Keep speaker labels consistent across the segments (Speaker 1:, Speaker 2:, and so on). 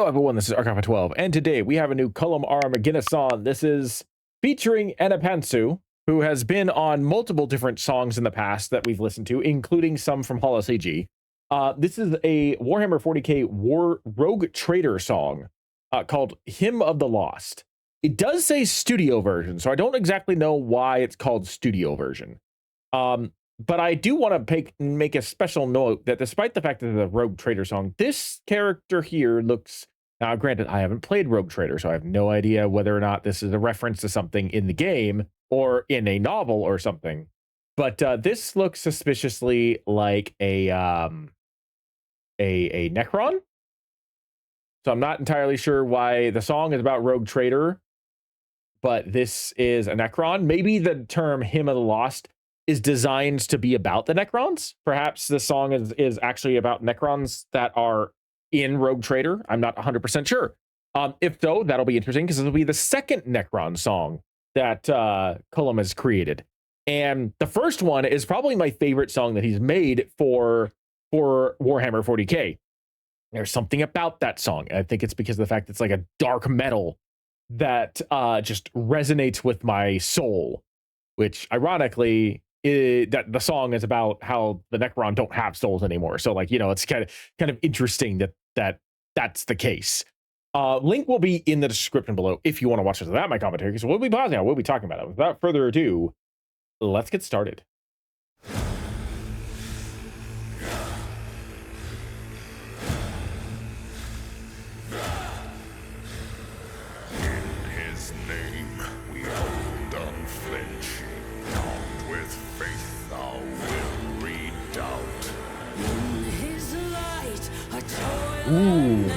Speaker 1: Hello everyone, this is Archive12, and today we have a new Colm McGuinness song. This is featuring Annapantsu, who has been on multiple different songs in the past that we've listened to, including some from Holo CG. This is a Warhammer 40k Rogue Trader song called Hymn of the Lost. It does say studio version, so I don't exactly know why it's called studio version. But I do want to make a special note that despite the fact that it's a Rogue Trader song, this character here looks... Now, granted, I haven't played Rogue Trader, so I have no idea whether or not this is a reference to something in the game or in a novel or something. But this looks suspiciously like a Necron. So I'm not entirely sure why the song is about Rogue Trader, but this is a Necron. Maybe the term Hymn of the Lost is designed to be about the Necrons. Perhaps the song is actually about Necrons that are in Rogue Trader. I'm not 100% sure. If so, that'll be interesting because it'll be the second Necron song that Colm has created. And the first one is probably my favorite song that he's made for Warhammer 40k. There's something about that song. I think it's because of the fact it's like a dark metal that just resonates with my soul, which ironically that the song is about how the Necron don't have souls anymore. So like, you know, it's kind of interesting that's the case. Link will be in the description below if you want to watch this without my commentary, because we'll be pausing out, we'll be talking about it. Without further ado, let's get started. Ooh.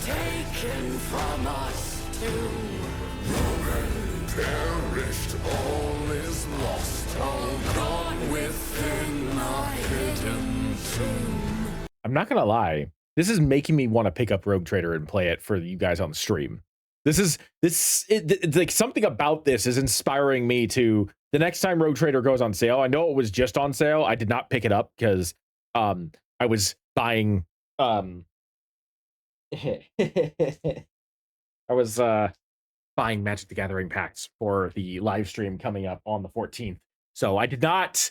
Speaker 2: Taken from us too. Ruined, perished, all is lost, all gone within a hidden tomb.
Speaker 1: I'm not gonna lie, this is making me want to pick up Rogue Trader and play it for you guys on the stream. It's like something about this is inspiring me to the next time Rogue Trader goes on sale. I know it was just on sale. I did not pick it up because I was buying I was buying Magic the Gathering packs for the live stream coming up on the 14th. So I did not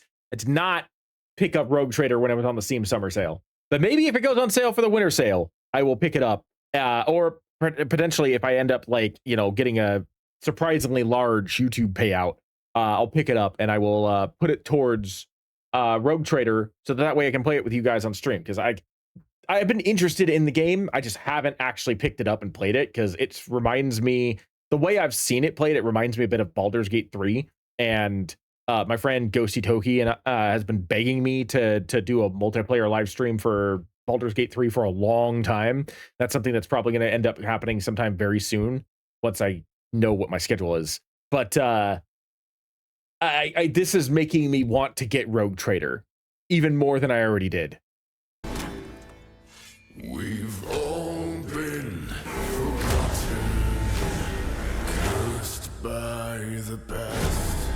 Speaker 1: pick up Rogue Trader when it was on the Steam summer sale. But maybe if it goes on sale for the winter sale, I will pick it up. Or potentially if I end up like, you know, getting a surprisingly large YouTube payout, I'll pick it up and I will put it towards Rogue Trader so that way I can play it with you guys on stream, because I've been interested in the game. I just haven't actually picked it up and played it because it reminds me, the way I've seen it played, it reminds me a bit of Baldur's Gate 3. And my friend Ghosty Toki has been begging me to do a multiplayer live stream for Baldur's Gate 3 for a long time. That's something that's probably going to end up happening sometime very soon once I know what my schedule is. But this is making me want to get Rogue Trader even more than I already did.
Speaker 2: We've all been forgotten, cursed by the past,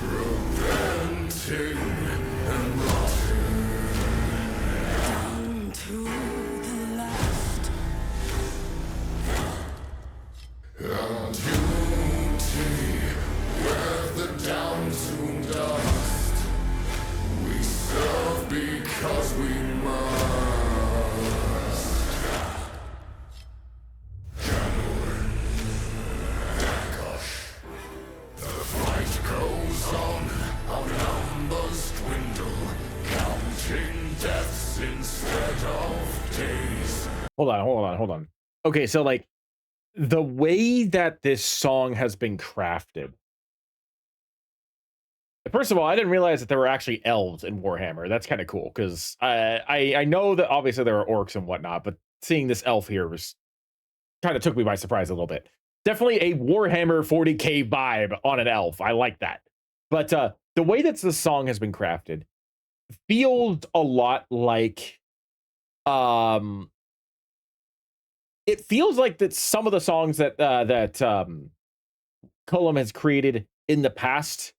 Speaker 2: repenting and rotten, down to the last. Our duty, wear the down to dust. We serve because we must.
Speaker 1: Hold on. Okay, so like the way that this song has been crafted. First of all, I didn't realize that there were actually elves in Warhammer. That's kind of cool because I know that obviously there are orcs and whatnot, but seeing this elf here was kind of took me by surprise a little bit. Definitely a Warhammer 40k vibe on an elf. I like that. But the way that the song has been crafted feels a lot like it feels like that some of the songs that Colm has created in the past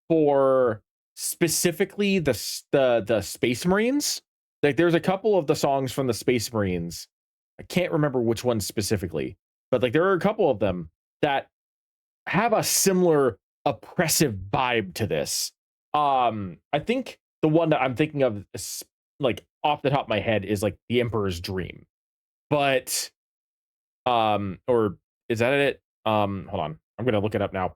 Speaker 1: for specifically the Space Marines. Like there's a couple of the songs from the Space Marines. I can't remember which ones specifically, but like there are a couple of them that have a similar oppressive vibe to this. I think the one that I'm thinking of is, like off the top of my head is like The Emperor's Dream. But or is that it? Hold on. I'm gonna look it up now.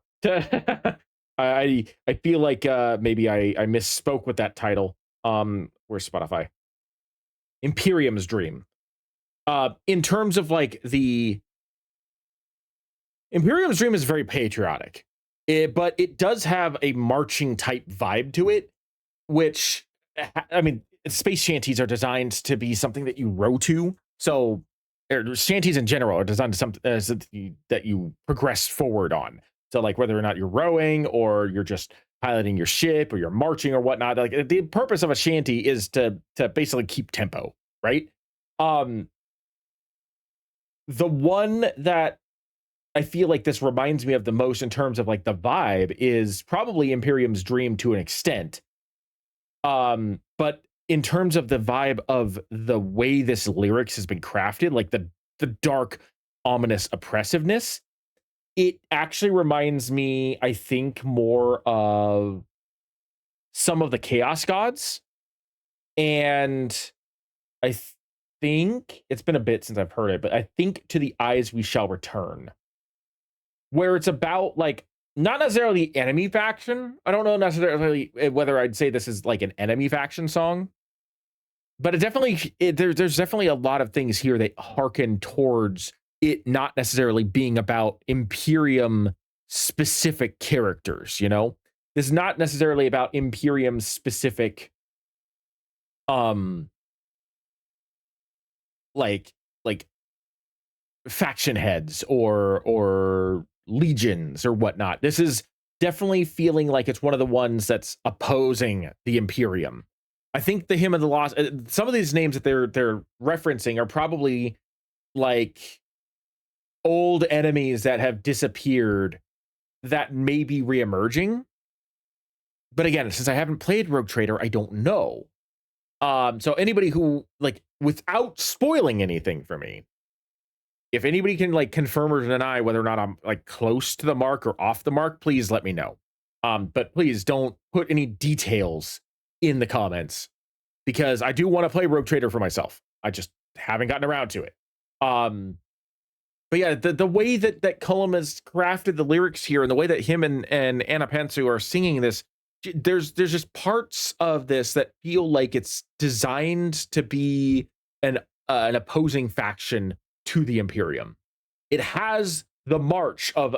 Speaker 1: I feel like maybe I misspoke with that title. Where's Spotify? Imperium's Dream. In terms of like the Imperium's Dream is very patriotic, but it does have a marching type vibe to it, which I mean, space shanties are designed to be something that you row to. So shanties in general are designed to something that you progress forward on. So like whether or not you're rowing or you're just piloting your ship or you're marching or whatnot, like the purpose of a shanty is to basically keep tempo, right? Um, the one that I feel like this reminds me of the most in terms of like the vibe is probably Imperium's Dream to an extent. But in terms of the vibe of the way this lyrics has been crafted, like the dark, ominous oppressiveness, it actually reminds me, I think, more of some of the Chaos Gods. And I think it's been a bit since I've heard it, but I think To the Eyes We Shall Return, where it's about like not necessarily the enemy faction. I don't know necessarily whether I'd say this is like an enemy faction song, but there's definitely a lot of things here that harken towards it not necessarily being about Imperium specific characters, you know? This is not necessarily about Imperium specific um like faction heads or legions or whatnot. This is definitely feeling like it's one of the ones that's opposing the Imperium. I think the Hymn of the Lost, some of these names that they're referencing are probably like old enemies that have disappeared that may be reemerging. But again, since I haven't played Rogue Trader, I don't know. So anybody who like without spoiling anything for me, if anybody can like confirm or deny whether or not I'm like close to the mark or off the mark, please let me know. But please don't put any details in the comments because I do want to play Rogue Trader for myself. I just haven't gotten around to it. But yeah, the way that Colm has crafted the lyrics here and the way that him and Annapantsu are singing this, there's just parts of this that feel like it's designed to be an opposing faction to the Imperium. It has the march of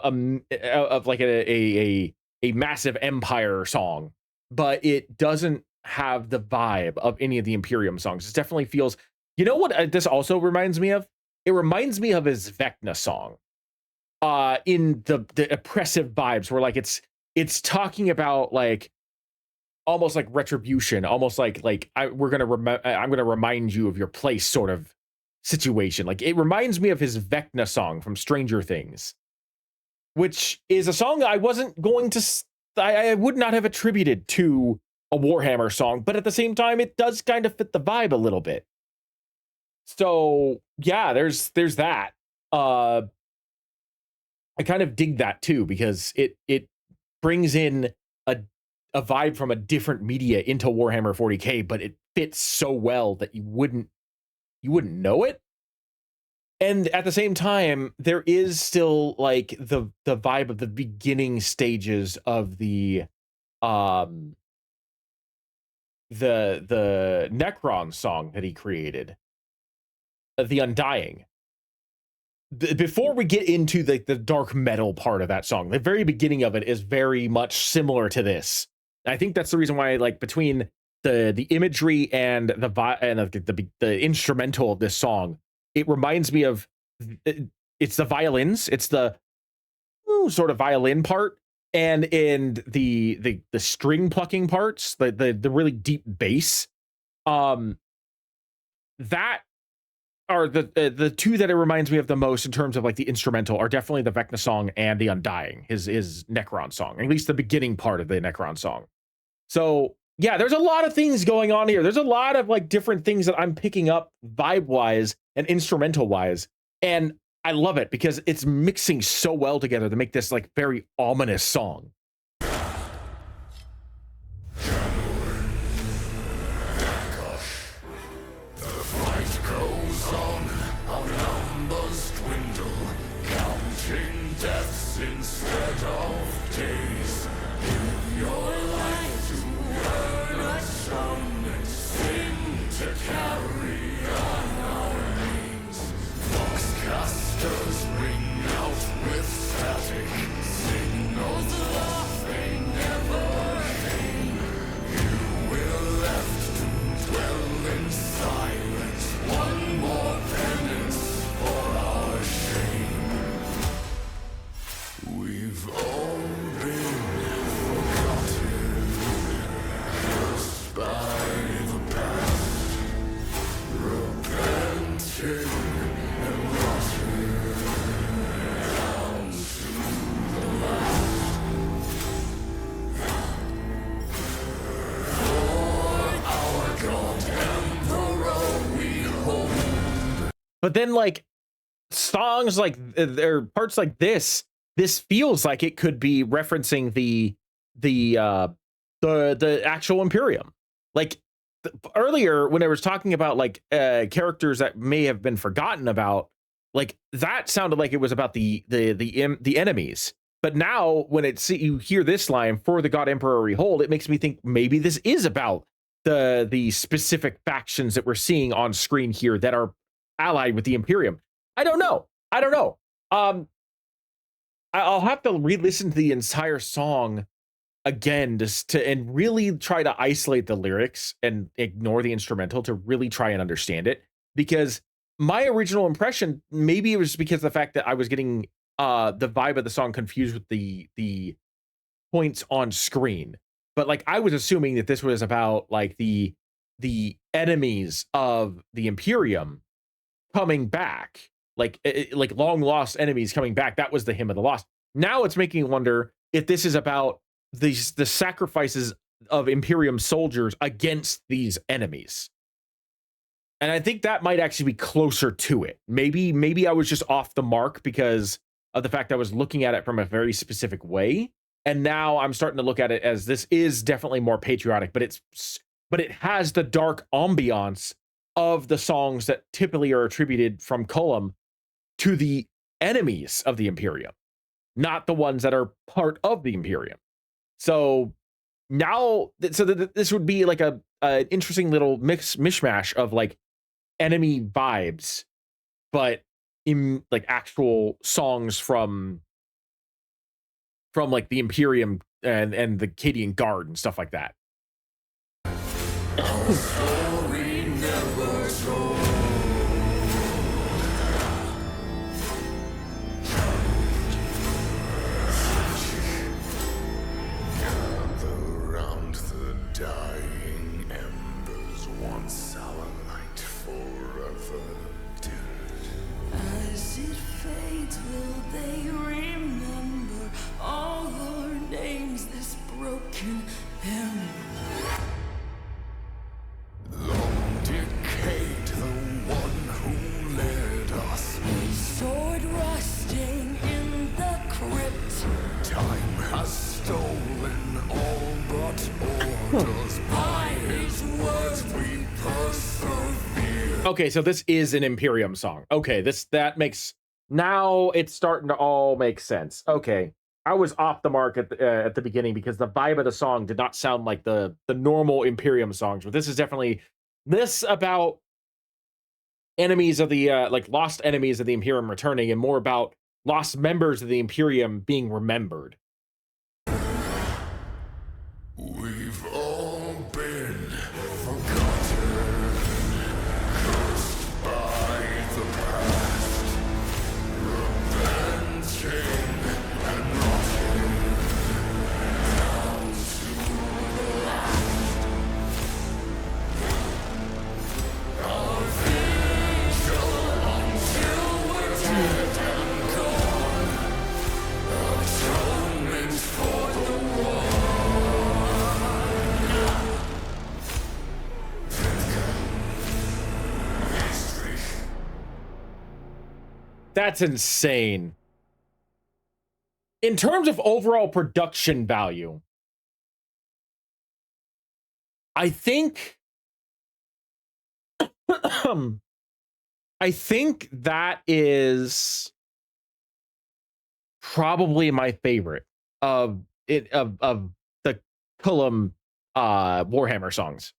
Speaker 1: like a massive empire song, but it doesn't have the vibe of any of the Imperium songs. It definitely feels, you know what this also reminds me of? It reminds me of his Vecna song. In the oppressive vibes where like it's talking about like almost like retribution, almost like I'm gonna remind you of your place sort of situation. Like it reminds me of his Vecna song from Stranger Things, which is a song I wasn't going to I would not have attributed to a Warhammer song, but at the same time it does kind of fit the vibe a little bit. So yeah, there's that. I kind of dig that too because it brings in a vibe from a different media into Warhammer 40K, but it fits so well that you wouldn't know it. And at the same time, there is still like the vibe of the beginning stages of the Necron song that he created, The Undying. Before we get into the dark metal part of that song, the very beginning of it is very much similar to this. I think that's the reason why, like, between the imagery and the instrumental of this song, it reminds me of it's the violins, it's the sort of violin part, and in the string plucking parts, the really deep bass. That are the two that it reminds me of the most in terms of like the instrumental are definitely the Vecna song and the Undying, his Necron song, at least the beginning part of the Necron song. So yeah, there's a lot of things going on here. There's a lot of like different things that I'm picking up vibe wise and instrumental wise. And I love it because it's mixing so well together to make this like very ominous song.
Speaker 2: Instead of days, give your life to earn a song and sing to carry on our names. Foxcasters ring out with static signals, laughing never came. You were left to dwell in silence. One more penance for our shame. We've all been forgotten, cursed by the past, repenting and rotting down to the last. For our God Emperor we hold.
Speaker 1: But then like songs like there parts like this feels like it could be referencing the actual Imperium. Like earlier when I was talking about like characters that may have been forgotten about, like that sounded like it was about the enemies. But now when you hear this line, for the God Emperor we hold, it makes me think maybe this is about the specific factions that we're seeing on screen here that are allied with the Imperium. I don't know. I'll have to re-listen to the entire song again and really try to isolate the lyrics and ignore the instrumental to really try and understand it. Because my original impression, maybe it was because of the fact that I was getting the vibe of the song confused with the points on screen. But like I was assuming that this was about like the enemies of the Imperium coming back. Like long lost enemies coming back. That was the Hymn of the Lost. Now it's making me wonder if this is about the sacrifices of Imperium soldiers against these enemies. And I think that might actually be closer to it. Maybe I was just off the mark because of the fact I was looking at it from a very specific way. And now I'm starting to look at it as this is definitely more patriotic, but it has the dark ambiance of the songs that typically are attributed from Colm to the enemies of the Imperium, not the ones that are part of the Imperium. So now, this would be like an interesting little mishmash of like enemy vibes, but in like actual songs from like the Imperium and the Cadian Guard and stuff like that.
Speaker 2: Our story never told. Dying embers, once our light forever dimmed. As it fades, will they remember all our names, this broken hymn? Long decayed the one who led us, sword rusting in the crypt. Time has stolen all but orders. By his words we persevere.
Speaker 1: Okay, so this is an Imperium song. Okay, that makes, now it's starting to all make sense. Okay, I was off the mark at the beginning because the vibe of the song did not sound like the normal Imperium songs, but this is definitely this about enemies of the like lost enemies of the Imperium returning, and more about lost members of the Imperium being remembered.
Speaker 2: We've all been forgotten, cursed by the past, repenting and rotting down to the last. Our vigil
Speaker 1: That's insane. In terms of overall production value, I think I think that is probably my favorite of the Colm Warhammer songs.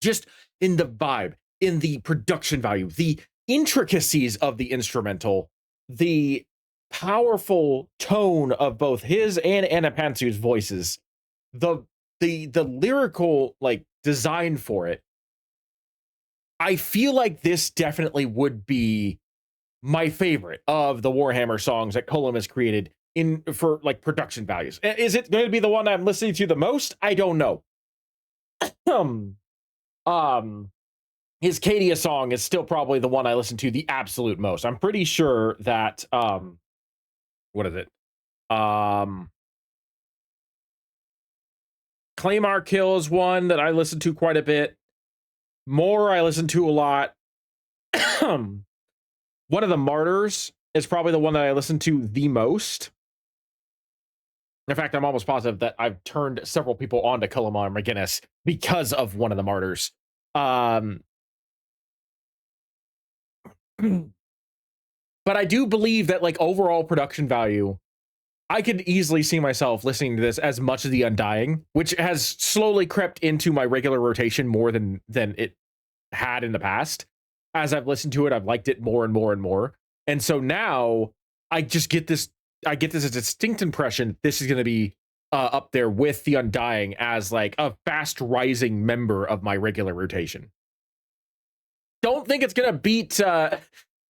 Speaker 1: Just in the vibe, in the production value, the intricacies of the instrumental, the powerful tone of both his and Annapantsu's voices, the the lyrical like design for it. I feel like this definitely would be my favorite of the Warhammer songs that Colm has created in for like production values. Is it going to be the one I'm listening to the most? I don't know. um, his Cadia song is still probably the one I listen to the absolute most. I'm pretty sure that what is it? Claymore Kill is one that I listen to quite a bit. More I listen to a lot. One of the Martyrs is probably the one that I listen to the most. In fact, I'm almost positive that I've turned several people on to Colm McGuinness because of one of the Martyrs. But I do believe that like overall production value, I could easily see myself listening to this as much as The Undying, which has slowly crept into my regular rotation more than it had in the past. As I've listened to it, I've liked it more and more and more. And so now I just get this, I get this distinct impression this is going to be up there with The Undying as like a fast rising member of my regular rotation. Don't think it's going to beat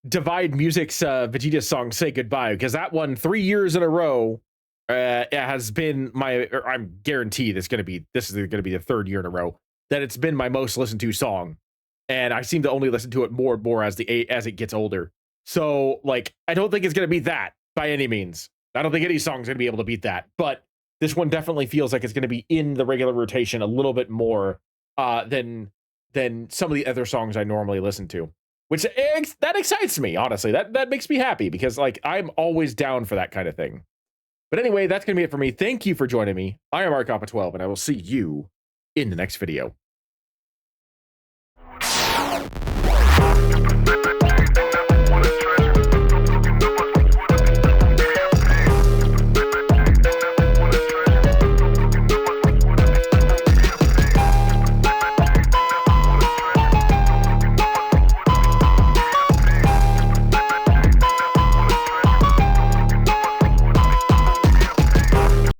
Speaker 1: Divide Music's Vegeta song Say Goodbye, because that one 3 years in a row has been my, or I'm guaranteed this is going to be the third year in a row that it's been my most listened to song. And I seem to only listen to it more and more as it gets older. So like, I don't think it's going to beat that by any means. I don't think any song's going to be able to beat that, but this one definitely feels like it's going to be in the regular rotation a little bit more than some of the other songs I normally listen to, which that excites me, honestly. That makes me happy because like I'm always down for that kind of thing. But anyway, that's going to be it for me. Thank you for joining me. I am Arcoppa12, and I will see you in the next video.